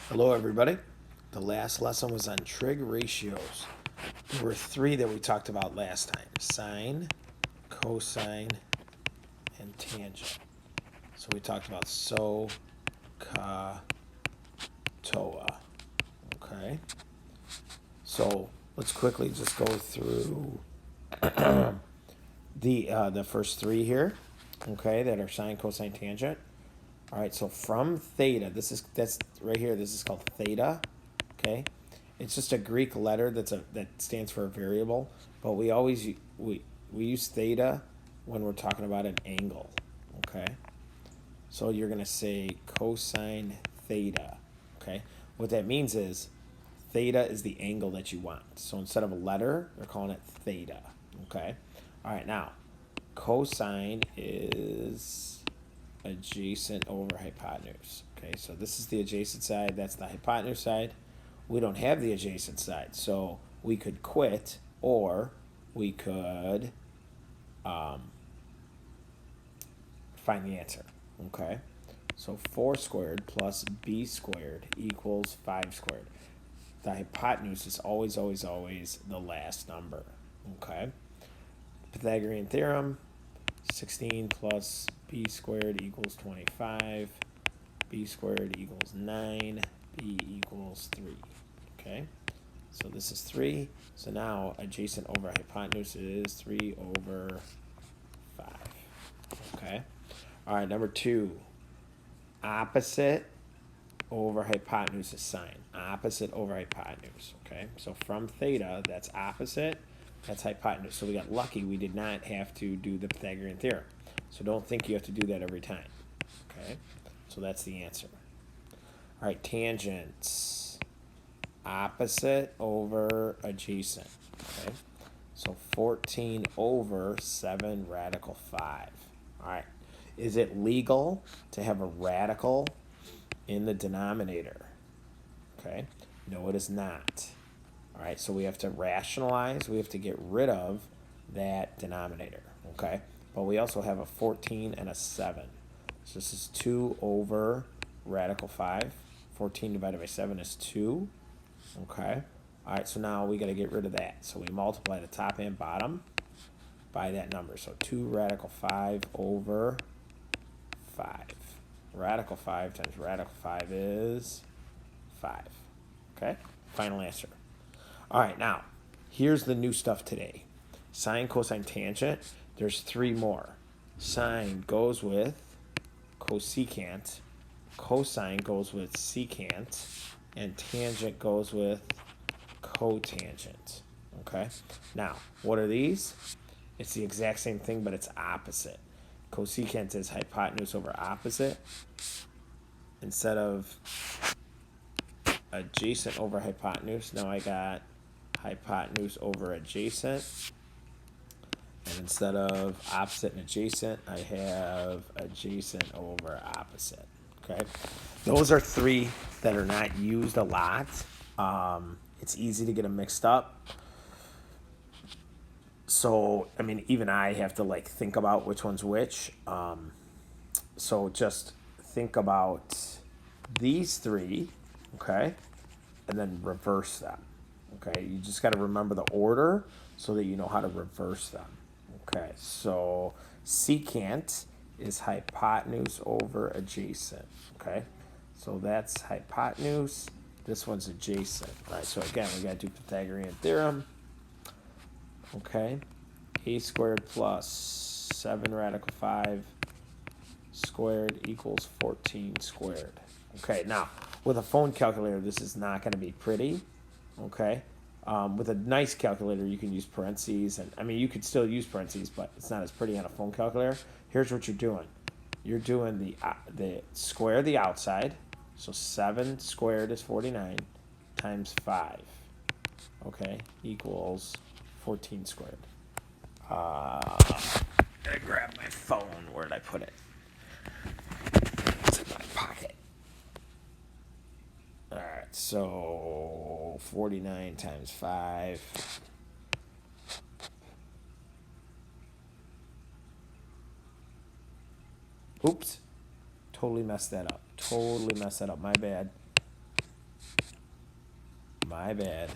Hello, everybody. The last lesson was on trig ratios. There were three that we talked about last time: sine, cosine, and tangent. So we talked about toa. Okay. So let's quickly just go through the first three here. Okay, that are sine, cosine, tangent. All right. So from theta, that's right here. This is called theta. Okay. It's just a Greek letter that stands for a variable, but we use theta when we're talking about an angle. Okay, so you're gonna say cosine theta. Okay, what that means is theta is the angle that you want. So instead of a letter, they're calling it theta. Okay, all right, now cosine is adjacent over hypotenuse. Okay, so this is the adjacent side, that's the hypotenuse side. We don't have the adjacent side, so we could quit or we could find the answer. Okay, so 4 squared plus b squared equals 5 squared. The hypotenuse is always, always, always the last number. Okay, Pythagorean theorem: 16 plus b squared equals 25. B squared equals 9. B equals 3. Okay, so this is 3. So now adjacent over hypotenuse is 3 over 5. Okay, all right, number 2. Opposite over hypotenuse is sine. Opposite over hypotenuse. Okay, so from theta, that's opposite, that's hypotenuse. So we got lucky, we did not have to do the Pythagorean theorem. So don't think you have to do that every time. Okay, so that's the answer. All right, tangents. Opposite over adjacent. Okay, so 14 over 7 radical 5. All right, is it legal to have a radical in the denominator? Okay, no, it is not. All right, so we have to rationalize, we have to get rid of that denominator. Okay, but we also have a 14 and a 7. So this is 2 over radical 5. 14 divided by 7 is 2. Okay, all right, so now we got to get rid of that. So we multiply the top and bottom by that number. So 2 radical 5 over 5. Radical 5 times radical 5 is 5. Okay, final answer. All right, now here's the new stuff today: sine, cosine, tangent. There's 3 more. Sine goes with cosecant, cosine goes with secant, and tangent goes with cotangent. Okay, now what are these? It's the exact same thing, but it's opposite. Cosecant is hypotenuse over opposite. Instead of adjacent over hypotenuse, now I got hypotenuse over adjacent. And instead of opposite and adjacent, I have adjacent over opposite. Okay, those are 3 that are not used a lot. It's easy to get them mixed up. So, I mean, even I have to like think about which one's which. So just think about these 3, okay, and then reverse them. Okay, you just got to remember the order so that you know how to reverse them. Okay, so secant is hypotenuse over adjacent. Okay, so that's hypotenuse. This one's adjacent. All right, so again, we got to do Pythagorean theorem. Okay, a squared plus 7 radical 5 squared equals 14 squared. Okay, now with a phone calculator, this is not going to be pretty. Okay, with a nice calculator, you can use parentheses, and I mean, you could still use parentheses, but it's not as pretty on a phone calculator. Here's what you're doing: you're doing the square the outside, so 7 squared is 49 times 5. Okay, equals 14 squared. I grab my phone. Where did I put it? It's in my pocket. All right, so 49 times 5. Oops. Totally messed that up. My bad. my bad.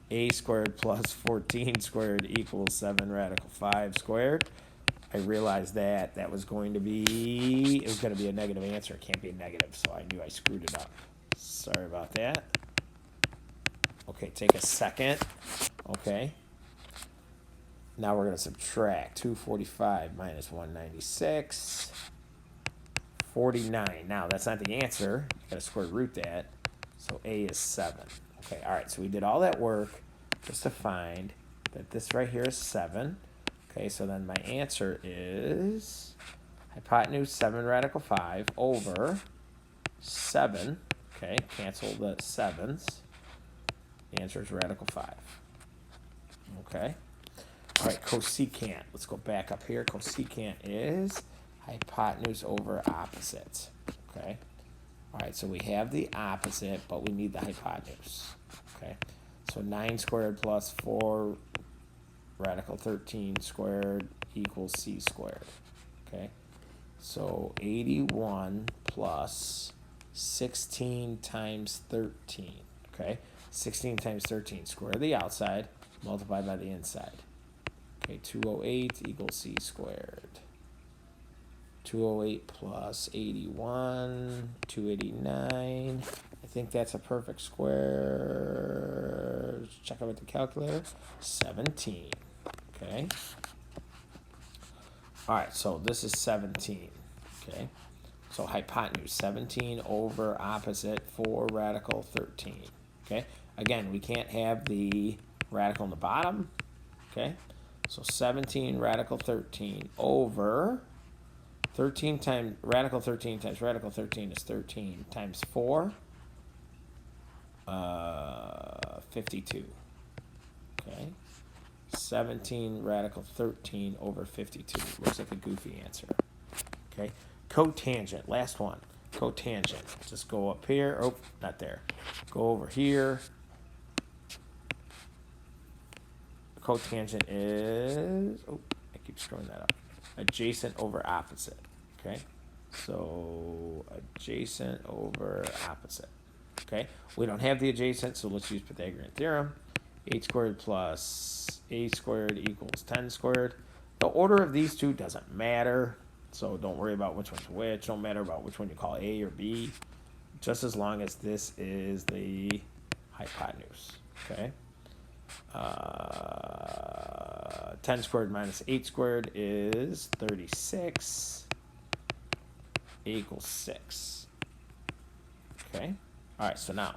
A squared plus 14 squared equals 7 radical 5 squared. I realized that was going to be, it was going to be a negative answer. It can't be a negative, so I knew I screwed it up. Sorry about that. Okay, take a second. Okay. Now we're going to subtract 245 minus 196. 49. Now, that's not the answer. You got to square root that. So A is 7. Okay, all right, so we did all that work just to find that this right here is 7. Okay, so then my answer is hypotenuse 7 radical 5 over 7. Okay, cancel the 7s. The answer is radical 5. Okay. All right, cosecant. Let's go back up here. Cosecant is hypotenuse over opposite. Okay. All right, so we have the opposite, but we need the hypotenuse. Okay. So 9 squared plus 4 radical 13 squared equals c squared. Okay. So 81 plus 16 times 13. Okay. 16 times 13. Square the outside, multiply by the inside. Okay, 208 equals c squared. 208 plus 81, 289. I think that's a perfect square. Check out with the calculator. 17. Okay. All right, so this is 17. Okay. So hypotenuse 17 over opposite 4 radical 13. Okay. Again, we can't have the radical in the bottom. Okay. So 17 radical 13 over 13 times radical 13 times radical 13 is 13 times 4, 52. Okay. 17 radical 13 over 52. Looks like a goofy answer. Okay. Cotangent. Last one. Cotangent. Just go up here. Oh, not there. Go over here. Cotangent is, oh, I keep screwing that up. Adjacent over opposite. Okay. So adjacent over opposite. Okay. We don't have the adjacent, so let's use Pythagorean theorem. 8 squared plus a squared equals 10 squared. The order of these two doesn't matter, so don't worry about which one's which. Don't matter about which one you call A or B, just as long as this is the hypotenuse. Okay. 10 squared minus 8 squared is 36 equals 6. Okay. All right, so now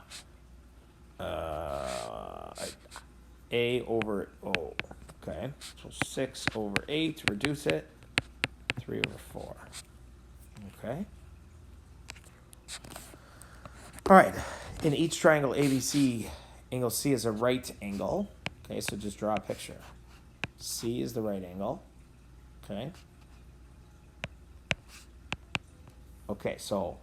A over O. Okay, so 6 over 8, reduce it, 3 over 4. Okay. All right, in each triangle ABC, angle C is a right angle. Okay, so just draw a picture. C is the right angle. Okay. Okay, so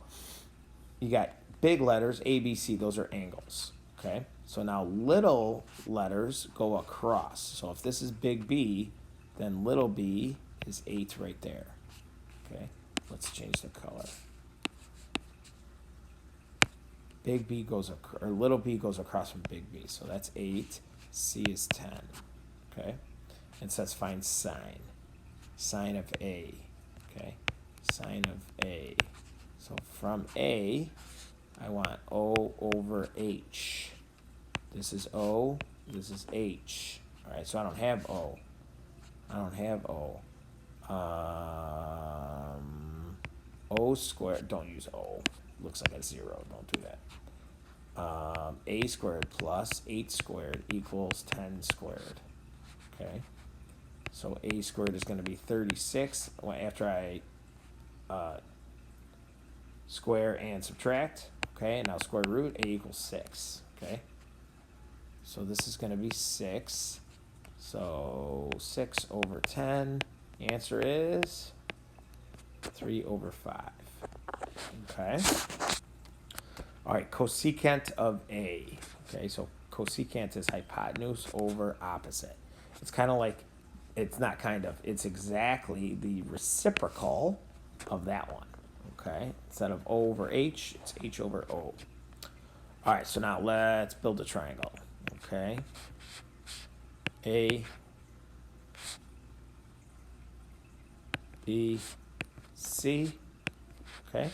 you got big letters, A, B, C, those are angles. Okay, so now little letters go across. So if this is big B, then little b is 8 right there. Okay, let's change the color. Big B goes, or little b goes across from big B. So that's 8. C is 10. Okay, it says find sine. Sine of A. Okay, sine of A. So from A, I want O over H. This is O, this is H. All right, so I don't have O. I don't have O. O squared, don't use O. Looks like a 0, don't do that. A squared plus 8 squared equals 10 squared. Okay, so A squared is going to be 36 after I square and subtract. Okay, now square root, A equals 6. Okay, so this is going to be 6. So 6 over 10. The answer is 3 over 5. Okay. All right, cosecant of A. Okay, so cosecant is hypotenuse over opposite. It's kind of like, it's not kind of, it's exactly the reciprocal of that one. Okay, instead of O over H, it's H over O. All All right, so now let's build a triangle. Okay. A, B, C. Okay.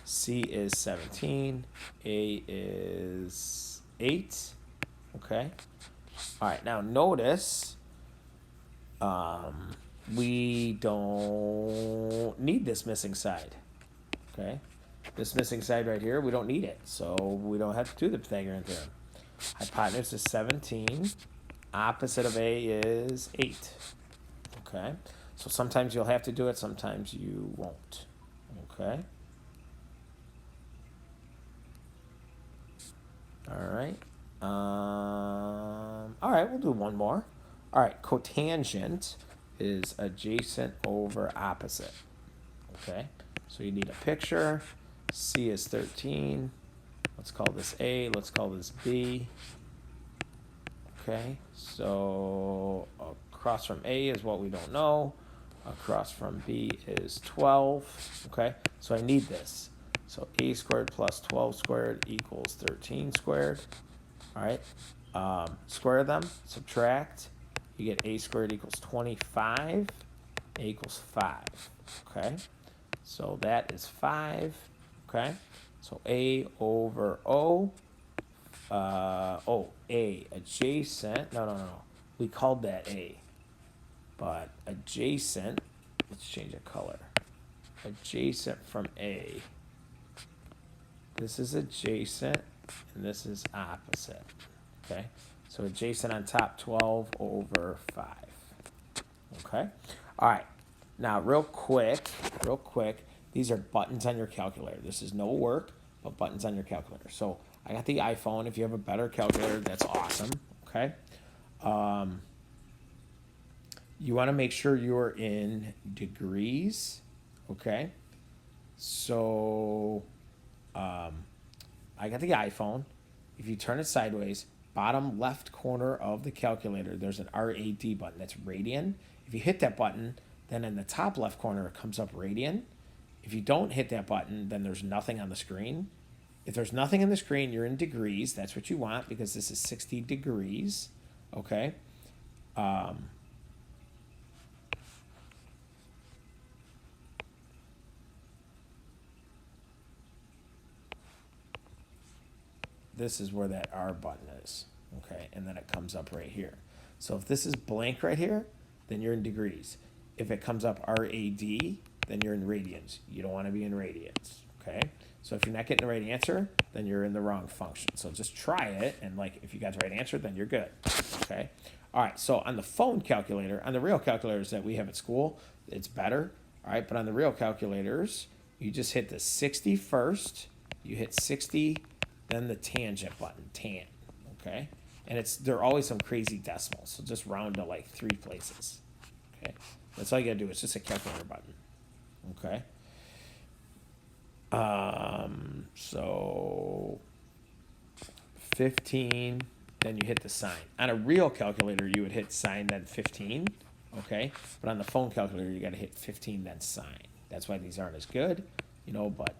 C is 17. A is 8. Okay. All right, now notice we don't need this missing side. Okay. This missing side right here, we don't need it. So we don't have to do the Pythagorean theorem. Hypotenuse is 17. Opposite of A is 8. Okay. So sometimes you'll have to do it, sometimes you won't. Okay. All right. All right, we'll do one more. All right, cotangent is adjacent over opposite. Okay. So you need a picture. C is 13. Let's call this A. Let's call this B. Okay. So across from A is what we don't know. Across from B is 12. Okay. So I need this. So A squared plus 12 squared equals 13 squared. All right. Square them. Subtract. You get A squared equals 25. A equals 5. Okay. So that is 5. Okay. So A over O. A adjacent. No. We called that A. But adjacent. Let's change the color. Adjacent from A. This is adjacent, and this is opposite. Okay. So adjacent on top, 12 over 5. Okay. All right. Now, real quick, these are buttons on your calculator. This is no work, but buttons on your calculator. So I got the iPhone. If you have a better calculator, that's awesome. Okay. You want to make sure you're in degrees. Okay. So I got the iPhone. If you turn it sideways, bottom left corner of the calculator, there's an RAD button. That's radian. If you hit that button, then in the top left corner, it comes up radian. If you don't hit that button, then there's nothing on the screen. If there's nothing on the screen, you're in degrees. That's what you want because this is 60 degrees. Okay. This is where that R button is. Okay. And then it comes up right here. So if this is blank right here, then you're in degrees. If it comes up RAD, then you're in radians. You don't want to be in radians. Okay. So if you're not getting the right answer, then you're in the wrong function. So just try it, and like if you got the right answer, then you're good. Okay. All right. So on the phone calculator, on the real calculators that we have at school, it's better. All right. But on the real calculators, you just hit the 60 first. You hit 60, then the tangent button, tan. Okay. And they're always some crazy decimals. So just round to like 3 places. Okay. That's all you gotta do. It's just a calculator button. Okay. So 15, then you hit the sign. On a real calculator, you would hit sign, then 15. Okay. But on the phone calculator, you gotta hit 15, then sign. That's why these aren't as good, but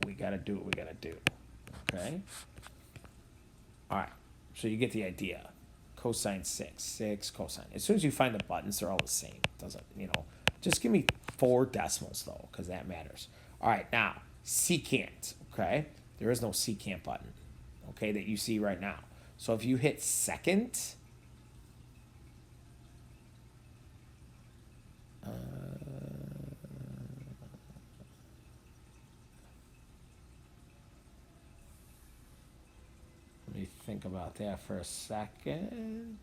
we gotta do what we gotta do. Okay. All right. So you get the idea. Cosine 6 cosine. As soon as you find the buttons, they're all the same. Doesn't, just give me 4 decimals though, because that matters. All right, now, secant, okay? There is no secant button, okay, that you see right now. So if you hit second, let me think about that for a second.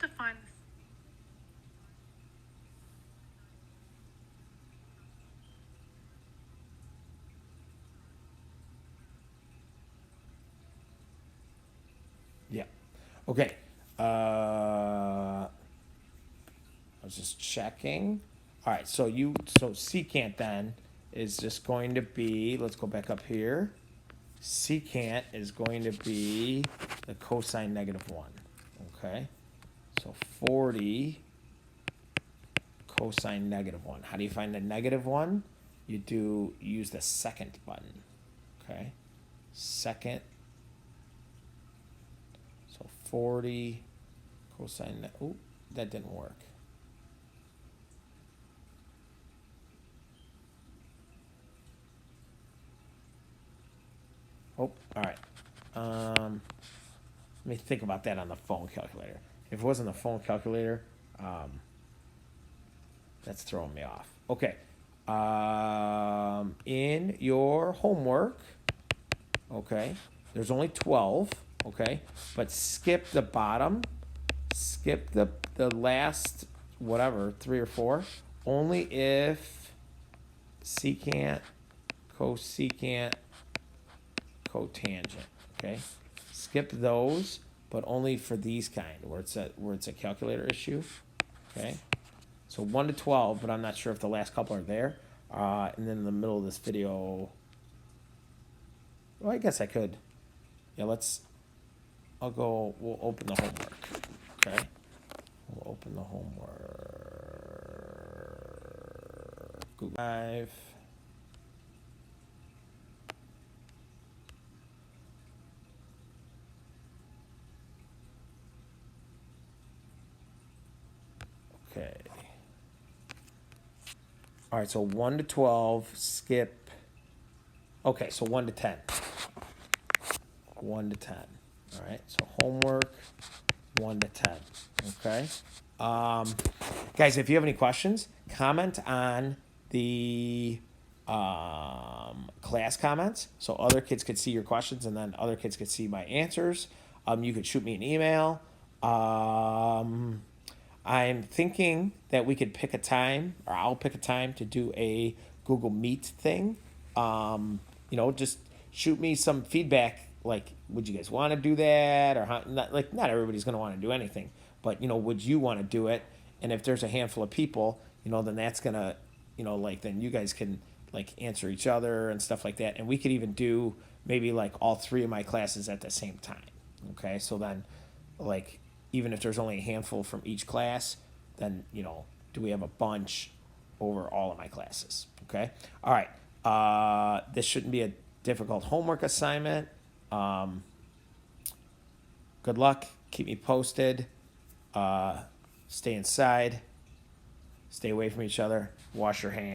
how to find this. Yeah. Okay. I was just checking. All right. So secant then is just going to be. Let's go back up here. Secant is going to be the cosine -1. Okay. So 40 cosine -1. How do you find the -1? You use the second button. Okay. Second. So 40 cosine. Oh, that didn't work. Oh, all right. Let me think about that on the phone calculator. If it wasn't the phone calculator, that's throwing me off. Okay. In your homework, okay, there's only 12, okay, but skip the bottom, skip the last, whatever, 3 or 4, only if secant, cosecant, cotangent, okay? Skip those, but only for these kind, where it's a calculator issue, okay? So 1 to 12, but I'm not sure if the last couple are there. And then in the middle of this video, well, I guess I could. Yeah, we'll open the homework, okay? We'll open the homework. Google Drive. Okay. All right, so 1 to 12, skip. Okay, so 1 to 10. 1 to 10. All right, so homework 1 to 10. Okay. Guys, if you have any questions, comment on the class comments so other kids could see your questions and then other kids could see my answers. You could shoot me an email. I'm thinking that we could pick a time, or I'll pick a time to do a Google Meet thing. Just shoot me some feedback. Like, would you guys want to do that, or how? Not everybody's going to want to do anything, but would you want to do it? And if there's a handful of people, then that's gonna, then you guys can answer each other and stuff like that, and we could even do maybe all 3 of my classes at the same time. Okay, so then even if there's only a handful from each class, then do we have a bunch over all of my classes? Okay, all right. This shouldn't be a difficult homework assignment. Good luck. Keep me posted. Stay inside. Stay away from each other. Wash your hands.